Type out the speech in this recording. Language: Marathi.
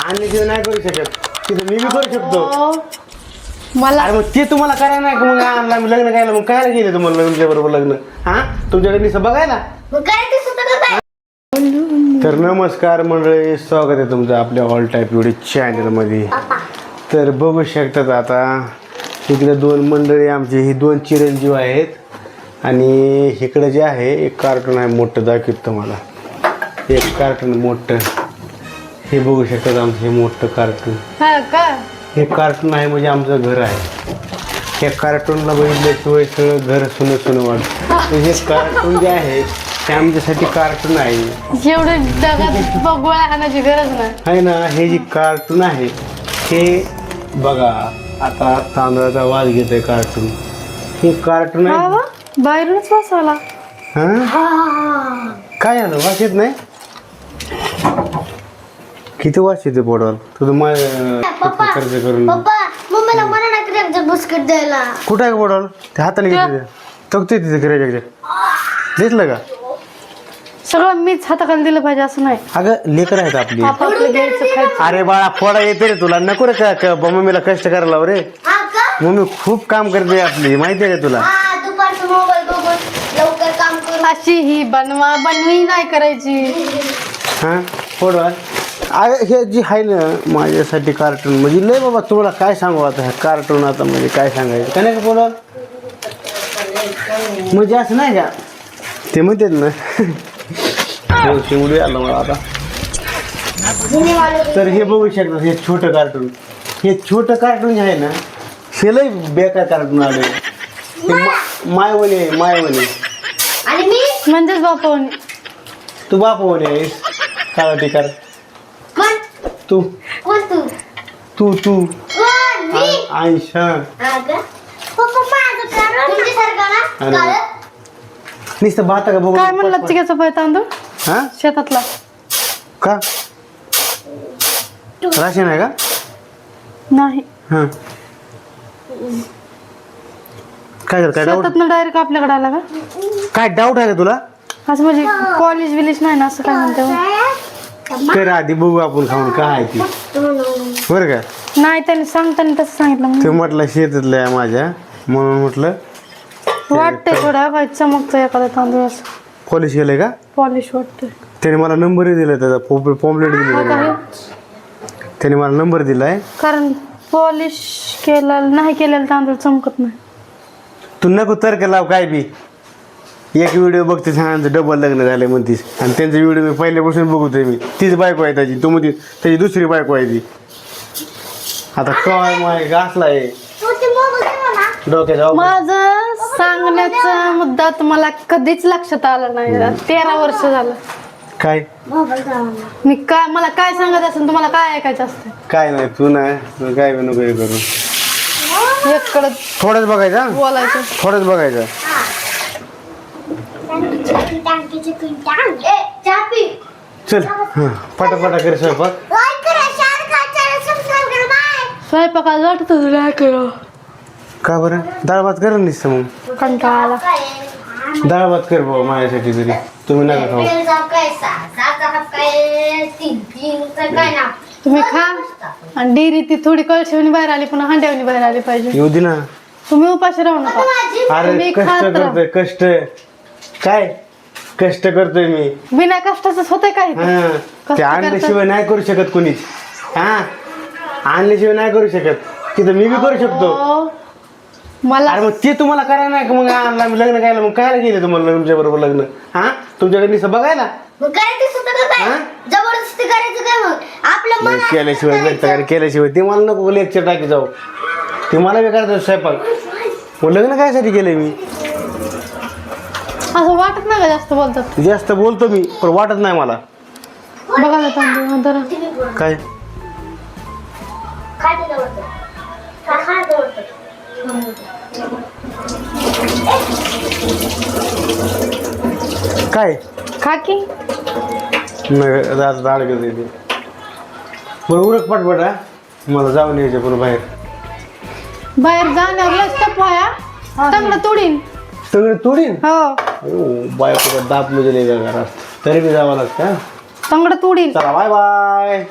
आणल्याशिवाय नाही करू शकत. तिथं मी बी करू शकतो. मला अरे मग ते तुम्हाला करायला नाही का? मग आणला मी लग्न करायला, मग काय गेले तुम्हाला तुमच्या बरोबर लग्न? हा तुमच्याकडे नुसतं बघायला. तर नमस्कार मंडळी, स्वागत आहे तुमचं आपल्या ऑल टाईप व्हिडिओ चॅनलमध्ये. तर बघू शकतात आता इकडे दोन मंडळी आमची, ही दोन चिरंजीव आहेत आणि इकडे जे आहे एक कार्टून आहे मोठं, दाखवतो तुम्हाला. एक कार्टून मोठं, हे बघू शकतात आमचं हे मोठं कार्टून. हा का? हे कार्टून आहे म्हणजे आमचं घर आहे. या कार्टूनला बघितल्याशिवाय सगळं घर सुनं सुनं वाटतं. हे कार्टून जे आहे ते आमच्यासाठी कार्टून आहे. एवढं जगात बघवायला आणायची गरज नाही आहे ना. हे जे कार्टून आहे हे बघा, आता तांदळाचा वास घेत आहे कार्टून. हे कार्टून आहे. हा, बाहेरूनच वासाला. हा काय झालं, वास येत नाही? किती वास येते पोटाला तुझं? खर्च करून बिस्किट द्यायला कुठं आहे पोटाला? ते हाताने घेतले तगते तिथे गिरायच्या दिसलं का? सगळं मीच हाताखाली दिलं पाहिजे असं नाही. अगं लेकर आहेत आपली. आपापलं घ्यायचं खायचं. अरे बाळा, फोडा येते रे तुला, नको रे का मम्मीला कष्ट करायला लाव रे. मम्मी खूप काम करते आपली, माहिती आहे का तुला? दुपारचं मोबाईल बघून लवकर काम करू. अशी ही बनवी नाही करायची. हां फोडवा. अरे हे जी आहे ना माझ्यासाठी कार्टून म्हणजे लय बाबा, तुम्हाला काय सांगू आता. ह्या कार्टून आता म्हणजे काय सांगायचं का नाही का फोडवा? म्हणजे असं नाही का ते म्हणतात ना. शिवडी आलं मला आता. तर हे बघू शकता, हे छोटं कार्टून, हे छोटं कार्टून जे आहे ना हे लय बेकार कार्टून आले. मायवणे मायवणे आणि मी म्हणजेच बापावणी. तू बाप म्हणे काळा टिकार. कोण तू कोण तू तू तू कोण मी आयशा. पप्पा माझं कारण तुमच्यासारखं ना काळं. नुसतं भाता का बघू. काय म्हणलं चिक्याचा पाय तांदूळ हा शेतातला? का राशन आहे का? नाही, हां काय कर काय डाऊट? शेतातनं डायरेक्ट आपल्याकडे आला का? काय डाऊट आहे का तुला? असं म्हणजे कॉलेज विलेज नाही ना, असं काय म्हणते? कर आधी बघू आपण खाऊन काय आहे ती, बरं का? नाही, त्याने सांगताना तसं सांगितलं. ते म्हटलं शेतातलं आहे माझ्या, म्हणून म्हटलं वाटतंय थोडा काय चमकतं एखादा तांदूळ असं पॉलिश केलंय का? पॉलिश वाटतंय. त्याने मला नंबरही दिला, त्याचा पॉम्पलेट दिली त्याने मला नंबर दिलाय. कारण पॉलिश केलेलं नाही, केलेलं तांदूळ चमकत नाही. तू नको तर्क लाव काय बी. एक व्हिडिओ बघते सांगायचं डबल लग्न झाले म्हणतीस, आणि त्यांचा व्हिडिओ मी पहिल्यापासून बघतोय. मी तीच बायको आहे त्याची, तू म्हणते त्याची दुसरी बायको आहे ती. आता काय माय घासला आहे डोक्याचा. माझं सांगण्याचा मुद्दा तुम्हाला कधीच लक्षात आला नाही. 13 वर्ष झालं. काय मी काय, मला काय सांगायचं असेल तुम्हाला, काय ऐकायचं असतं? काय नाही, तू नाही, तू काय नको हे करू. एककडं थोडंच बघायचं, बोलायचं. थोडंच बघायचं. चल हां पटापटा कर स्वयंपाक. स्वयंपाकाला वाटत तुला करू. का बरं? डाळ भात कर निसतं मग. कंटाळा आला. डाळ भात कर बाबा माझ्यासाठी तरी, तुम्ही नका खाऊ. तुम्ही खा. आणि डेअरी ती थोडी कळशेवणी बाहेर आली, पुन्हा हांड्यावणी बाहेर आली पाहिजे. येऊ दे ना. तुम्ही उपाशी राहू नका. अरे तुम्ही कष्ट खात राहा. करतोय, कष्ट काय कष्ट करतोय मी. बिना कष्टाच होतंय काय? हा कष्ट ते आणल्याशिवाय नाही करू शकत कोणीच. हा आणल्याशिवाय नाही करू शकत. तिथं मी बी करू शकतो. मला अरे मग ते तुम्हाला करायला नाही का? मग आणला मी लग्न करायला, मग कायला गेले तुम्हाला तुमच्या बरोबर लग्न? हा तुमच्याकडे नुसतं बघायला. जबरदस्ती करायचं काय मग? आपलं मन केल्याशिवाय भेटतं का? केल्याशिवाय ते मला नको लेक्चर टाकी जाऊ. ते मला बी करायचं स्वयंपाक. मग लग्न कायसाठी केलंय मी? असं वाटत नाही का जास्त बोलतात? जास्त बोलतो मी पण वाटत नाही मला. बघा ना तांदूळ जरा. काय काय खा की. नाही दाड घेत येते. बरं उरक पटपट. हा मला जाऊन यायचं पण बाहेर. बाहेर जाण्यावर लष्टप व्हाया. चांगलं तोडीन. सगळं तोडीन. हो बायकोचा दात म्हणजे घरात तरी बी जावं लागतं. चांगलं तोडीन. चला बाय बाय.